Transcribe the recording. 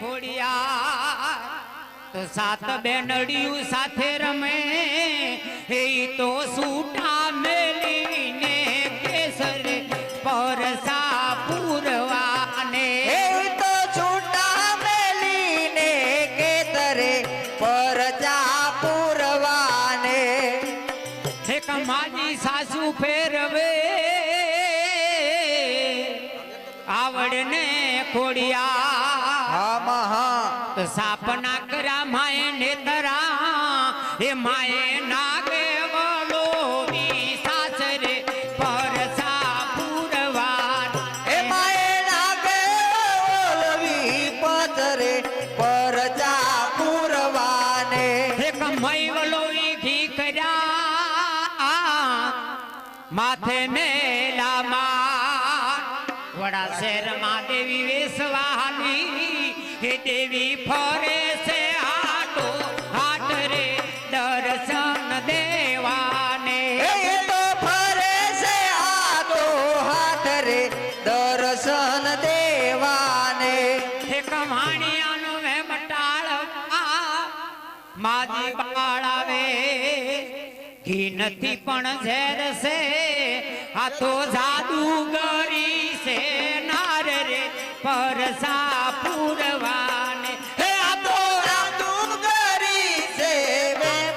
ખોડિયા તો સાત બેનડિયું સાથે રમે એ તો સૂટા મેલીને કેસર પરસા પૂરવાને તો છૂટા મેલીને કેતરે પરજા પૂરવાને એક માજી સાસુ ફેરવે આવડને ખોડિયા તો સાપના કરા માએ નેતરા એ માએ નાગે વલો સાસરે પરસા પૂરવાન એ માએ નાગે વલોવી પતરે પરજા પૂરવાને એક મય વલો ઘી કર્યા માથે મેલામાં વડા શહેરમાં દેવી વેસવાલી હે દેવી ફરે છે હાટો હાટ રે દર્શન દેવાને એ તો ફરે છે હાટો હાટ રે દર્શન દેવાને હે કમાણિયાનો વે મટાળ માજી બાળાવે ઘી નથી પણ ઝેર છે આ તો જાદુગરી છે નાર રે પરસા પૂરવા